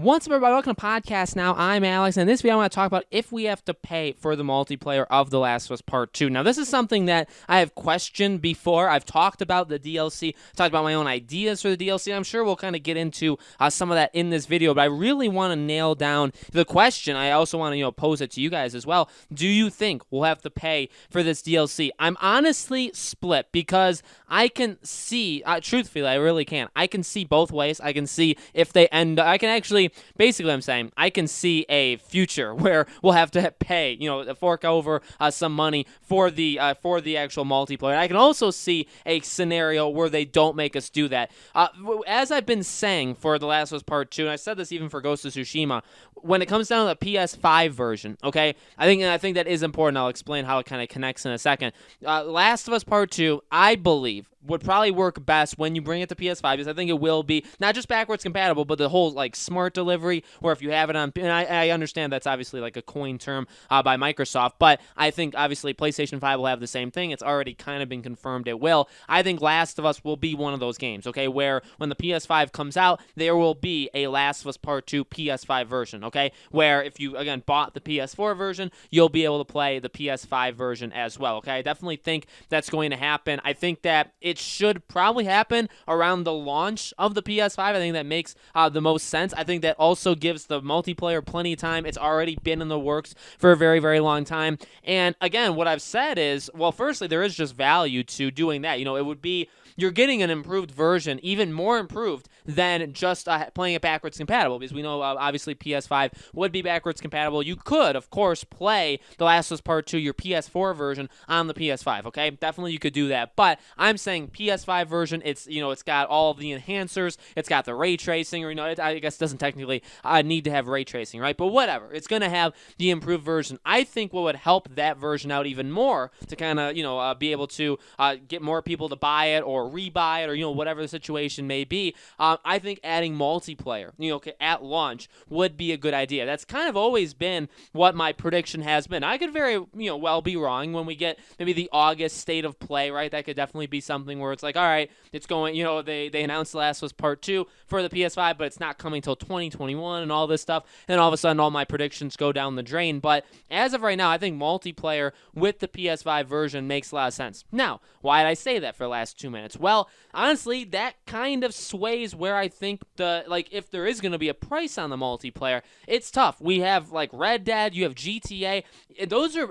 What's up, everybody? Welcome to Podcast Now. I'm Alex, and in this video I want to talk about if we have to pay for the multiplayer of The Last of Us Part 2. Now, this is something that I have questioned before. I've talked about the DLC, talked about my own ideas for the DLC. I'm sure we'll kind of get into some of that in this video, but I really want to nail down the question. I also want to, pose it to you guys as well. Do you think we'll have to pay for this DLC? I'm honestly split because I can see, truthfully, I really can. I can see both ways. I can see if they end, I can actually, basically I'm saying, I can see a future where we'll have to pay, fork over some money for the actual multiplayer. I can also see a scenario where they don't make us do that. As I've been saying for The Last of Us Part 2, and I said this even for Ghost of Tsushima, when it comes down to the PS5 version, okay, I think that is important. I'll explain how it kind of connects in a second. Last of Us Part 2, I believe, would probably work best when you bring it to PS5, because I think it will be not just backwards compatible, but the whole smart delivery, where if you have it on, and I understand that's obviously like a coin term by Microsoft, but I think obviously PlayStation 5 will have the same thing. It's already kind of been confirmed it will. I think Last of Us will be one of those games, okay, where when the PS5 comes out, there will be a Last of Us Part 2 PS5 version, okay, where if you, again, bought the PS4 version, you'll be able to play the PS5 version as well, okay? I definitely think that's going to happen. I think that it should probably happen around the launch of the PS5. I think that makes the most sense. I think that also gives the multiplayer plenty of time. It's already been in the works for a very, very long time. And again, what I've said is, well, firstly, there is just value to doing that. It would be, you're getting an improved version, even more improved than just playing it backwards compatible, because we know obviously PS5 would be backwards compatible. You could, of course, play The Last of Us Part 2, your PS4 version, on the PS5, okay? Definitely you could do that, but I'm saying PS5 version, it's got all of the enhancers, it's got the ray tracing, or I guess it doesn't technically need to have ray tracing, right? But whatever, it's going to have the improved version. I think what would help that version out even more to kind of, be able to get more people to buy it or rebuy it, or whatever the situation may be, I think adding multiplayer at launch would be a good idea. That's kind of always been what my prediction has been. I could very well be wrong when we get maybe the August state of play, right? That could definitely be something where it's like, all right, it's going, they announced The Last of Us Part 2 for the PS5, but it's not coming till 2021 and all this stuff, and all of a sudden all my predictions go down the drain. But as of right now, I think multiplayer with the PS5 version makes a lot of sense. Now, why did I say that for the last 2 minutes? Well, honestly, that kind of sways where I think if there is going to be a price on the multiplayer, it's tough. We have Red Dead, you have GTA. Those are,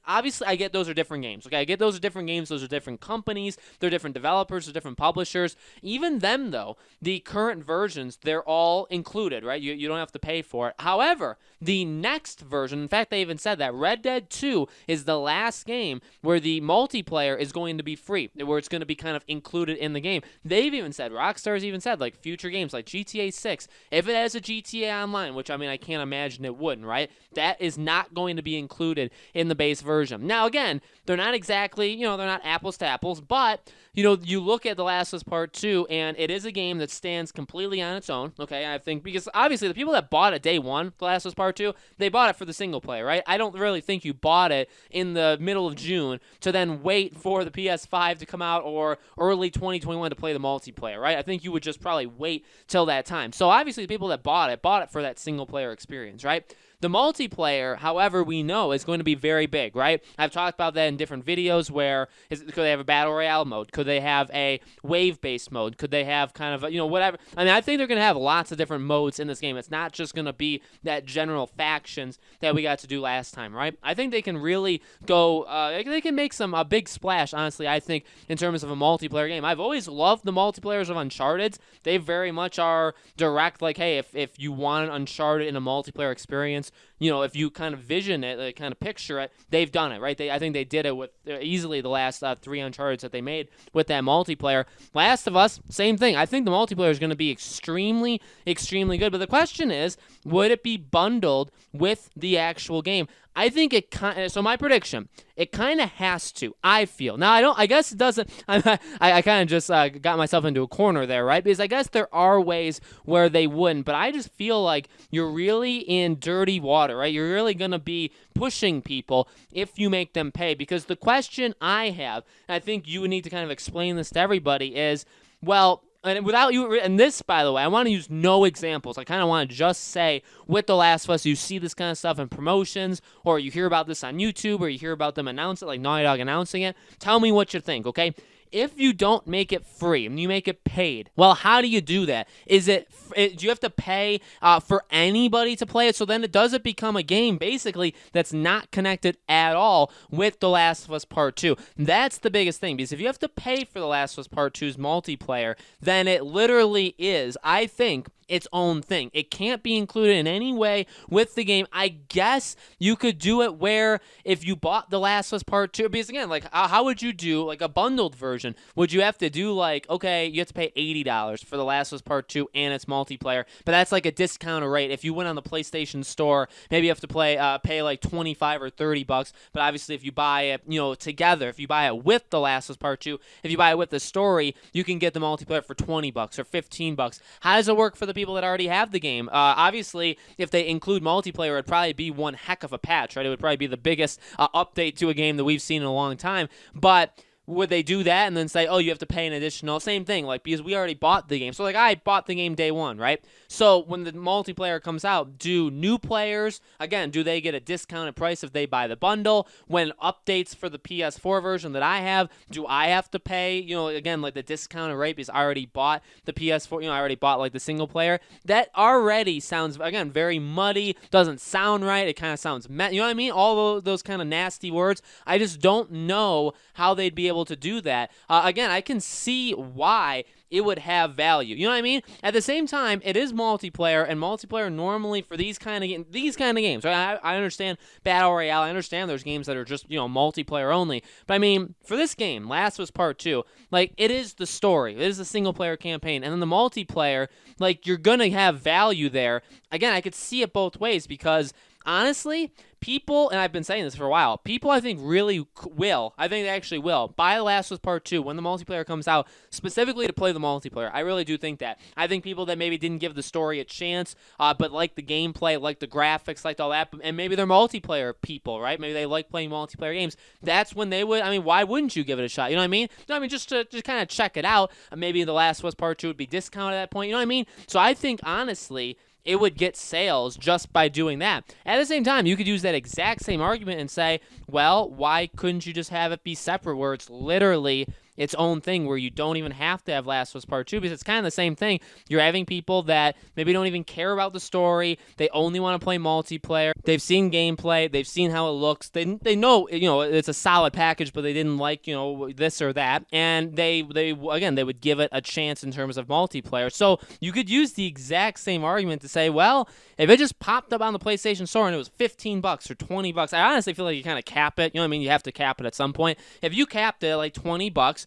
obviously I get those are different games. Okay, I get those are different games. Those are different companies. They're different developers. They're different publishers. Even them, though, the current versions, they're all included, right? You don't have to pay for it. However, the next version, in fact, they even said that Red Dead 2 is the last game where the multiplayer is going to be free, where it's going to be kind of included in the game. They've even said, Rockstar's even said, future games like GTA 6, if it has a GTA Online, which I can't imagine it wouldn't, right? That is not going to be included in the base version. Now, again, they're not exactly, they're not apples to apples, but, you look at The Last of Us Part 2, and it is a game that stands completely on its own, okay? I think, because obviously the people that bought it day one, The Last of Us Part 2, they bought it for the single player, right? I don't really think you bought it in the middle of June to then wait for the PS5 to come out or early 2021 to play the multiplayer, right? I think you would just probably wait till that time. So obviously the people that bought it for that single player experience, right? The multiplayer, however, we know is going to be very big, right? I've talked about that in different videos where, could they have a Battle Royale mode? Could they have a wave-based mode? Could they have kind of, whatever? I think they're going to have lots of different modes in this game. It's not just going to be that general factions that we got to do last time, right? I think they can really go, they can make a big splash, honestly, I think, in terms of a multiplayer game. I've always loved the multiplayers of Uncharted. They very much are direct, hey, if you want an Uncharted in a multiplayer experience, if you kind of vision it, kind of picture it, they've done it, right? I think they did it with easily the last 3 Uncharted that they made with that multiplayer. Last of Us, same thing. I think the multiplayer is going to be extremely, extremely good. But the question is, would it be bundled with the actual game? I think it so my prediction, it kind of has to, I feel. Now, I guess it doesn't, I kind of just got myself into a corner there, right? Because I guess there are ways where they wouldn't, but I just feel like you're really in dirty water, right? You're really going to be pushing people if you make them pay, because the question I have, and I think you would need to kind of explain this to everybody, is, well, and without you, and this, by the way, I want to use no examples. I kind of want to just say, with The Last of Us, you see this kind of stuff in promotions, or you hear about this on YouTube, or you hear about them announce it, like Naughty Dog announcing it. Tell me what you think, okay? If you don't make it free and you make it paid, well, how do you do that? Do you have to pay for anybody to play it? So then does it become a game basically that's not connected at all with The Last of Us Part 2? That's the biggest thing, because if you have to pay for The Last of Us Part 2's multiplayer, then it literally is, I think, its own thing. It can't be included in any way with the game. I guess you could do it where if you bought The Last of Us Part 2, because again, like how would you do like a bundled version? Would you have to do like, okay, you have to pay $80 for The Last of Us Part 2 and its multiplayer, but that's like a discounted rate. If you went on the PlayStation Store, maybe you have to pay like 25 or $30, but obviously if you buy it, together, if you buy it with The Last of Us Part 2, if you buy it with the story, you can get the multiplayer for $20 or $15. How does it work for the people that already have the game? Obviously, if they include multiplayer, it'd probably be one heck of a patch, right? It would probably be the biggest update to a game that we've seen in a long time, but would they do that and then say, oh, you have to pay an additional? Same thing, like, because we already bought the game. So, like, I bought the game day one, right? So, when the multiplayer comes out, do new players, again, do they get a discounted price if they buy the bundle? When updates for the PS4 version that I have, do I have to pay, again, like the discounted rate because I already bought the PS4, I already bought, like, the single player? That already sounds, again, very muddy, doesn't sound right. It kind of sounds, you know what I mean? All those kind of nasty words. I just don't know how they'd be able to do that. Again, I can see why it would have value. You know what I mean? At the same time, it is multiplayer, and multiplayer normally for these kind of games, right? I understand Battle Royale. I understand there's games that are just, multiplayer only. But I mean, for this game, Last of Us Part 2, like, it is the story. It is the single-player campaign. And then the multiplayer, like, you're going to have value there. Again, I could see it both ways because, honestly, people, and I've been saying this for a while, people I think really will, I think they actually will, buy The Last of Us Part 2 when the multiplayer comes out, specifically to play the multiplayer. I really do think that. I think people that maybe didn't give the story a chance, but like the gameplay, like the graphics, liked all that, and maybe they're multiplayer people, right? Maybe they like playing multiplayer games. That's when they would, I mean, why wouldn't you give it a shot? You know what I mean? No, I mean, just to kind of check it out. Maybe The Last of Us Part 2 would be discounted at that point. You know what I mean? So I think, honestly, it would get sales just by doing that. At the same time, you could use that exact same argument and say, well, why couldn't you just have it be separate where it's literally its own thing where you don't even have to have Last of Us Part 2 because it's kind of the same thing. You're having people that maybe don't even care about the story. They only want to play multiplayer. They've seen gameplay. They've seen how it looks. They know, it's a solid package, but they didn't like, this or that. And they would give it a chance in terms of multiplayer. So you could use the exact same argument to say, well, if it just popped up on the PlayStation Store and it was $15 or $20, I honestly feel like you kind of cap it. You know what I mean? You have to cap it at some point. If you capped it at like $20,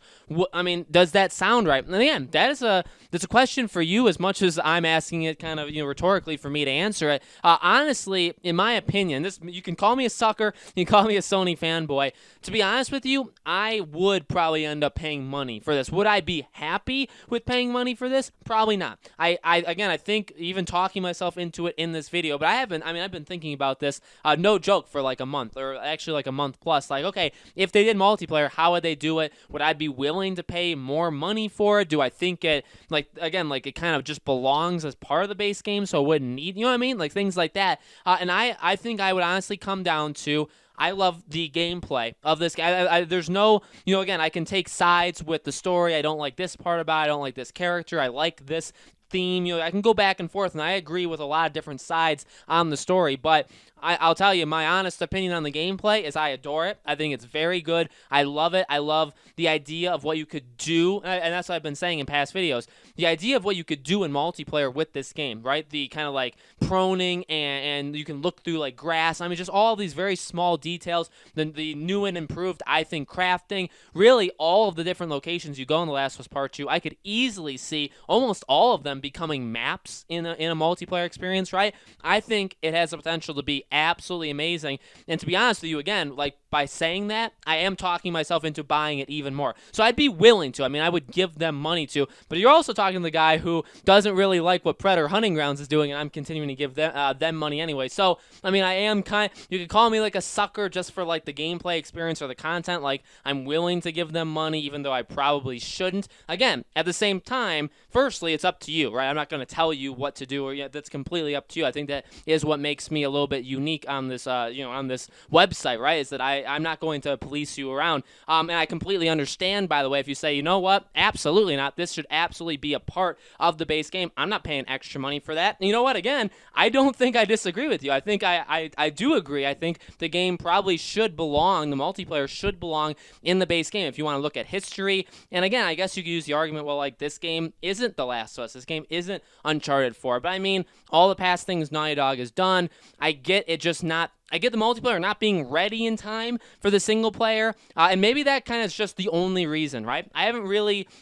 I mean, does that sound right? And again, that's a question for you as much as I'm asking it kind of, rhetorically for me to answer it. Honestly, in my opinion, you can call me a sucker, you can call me a Sony fanboy. To be honest with you, I would probably end up paying money for this. Would I be happy with paying money for this? Probably not. I think even talking myself into it in this video, but I've been thinking about this, no joke, for like a month, or actually like a month plus. Like, okay, if they did multiplayer, how would they do it? Would I be willing to pay more money for it? Do I think it, it kind of just belongs as part of the base game, so it wouldn't need, you know what I mean? Like, things like that. And I think I would honestly come down to, I love the gameplay of this game. There's no, again, I can take sides with the story. I don't like this part about it. I don't like this character. I like this theme. I can go back and forth, and I agree with a lot of different sides on the story, but I'll tell you, my honest opinion on the gameplay is I adore it. I think it's very good. I love it. I love the idea of what you could do, and that's what I've been saying in past videos. The idea of what you could do in multiplayer with this game, right? The kind of like proning, and you can look through like grass. I mean, just all these very small details. The new and improved, I think, crafting. Really, all of the different locations you go in The Last of Us Part 2, I could easily see almost all of them becoming maps in a multiplayer experience, right? I think it has the potential to be absolutely amazing. And to be honest with you, again, like, by saying that, I am talking myself into buying it even more. So I'd be willing to. I mean, I would give them money to. But you're also talking to the guy who doesn't really like what Predator Hunting Grounds is doing, and I'm continuing to give them money anyway. So, I mean, I am you could call me like a sucker just for like the gameplay experience or the content. Like, I'm willing to give them money, even though I probably shouldn't. Again, at the same time, firstly, it's up to you, right? I'm not going to tell you what to do, or that's completely up to you. I think that is what makes me a little bit unique on this, on this website, right? Is that I'm not going to police you around. And I completely understand, by the way, if you say, you know what, absolutely not. This should absolutely be a part of the base game. I'm not paying extra money for that. And you know what? Again, I don't think I disagree with you. I think I do agree. I think the game probably should belong, the multiplayer should belong in the base game if you want to look at history. And again, I guess you could use the argument, well, like, this game isn't The Last of Us. This game isn't Uncharted 4. But I mean, all the past things Naughty Dog has done, I get the multiplayer not being ready in time for the single player, and maybe that kind of is just the only reason, right?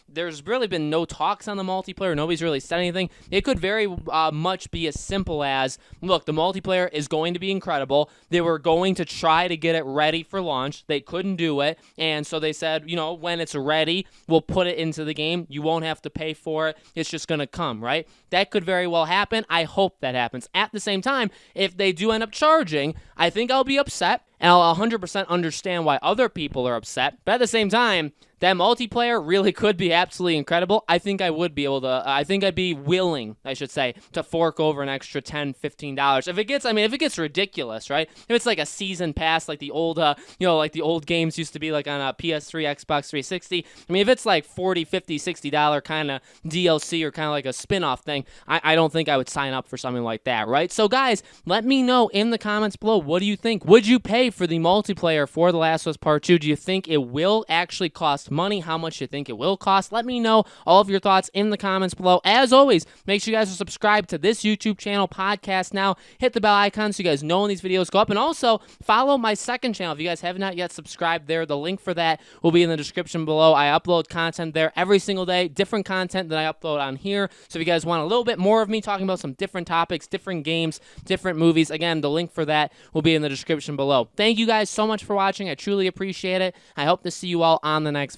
There's really been no talks on the multiplayer. Nobody's really said anything. It could very much be as simple as, look, the multiplayer is going to be incredible. They were going to try to get it ready for launch. They couldn't do it, and so they said, when it's ready, we'll put it into the game. You won't have to pay for it. It's just going to come, right? That could very well happen. I hope that happens. At the same time, if they do end up charging, I think I'll be upset, and I'll 100% understand why other people are upset. But at the same time, that multiplayer really could be absolutely incredible. I think I would be able to, I think I'd be willing, I should say, to fork over an extra $10, $15. If it gets ridiculous, right? If it's like a season pass, like the old, like the old games used to be like on a PS3, Xbox 360. I mean, if it's like $40, $50, $60 kind of DLC or kind of like a spin-off thing, I don't think I would sign up for something like that, right? So guys, let me know in the comments below, what do you think? Would you pay for the multiplayer for The Last of Us Part 2? Do you think it will actually cost money? How much you think it will cost? Let me know all of your thoughts in the comments below. As always, make sure you guys are subscribed to this YouTube channel, Podcast Now. Hit the bell icon so you guys know when these videos go up, and also follow my second channel if you guys have not yet subscribed there. The link for that will be in the description below. I upload content there every single day, different content than I upload on here. So if you guys want a little bit more of me talking about some different topics, different games, different movies, again, the link for that will be in the description below. Thank you guys so much for watching. I truly appreciate it. I hope to see you all on the next video.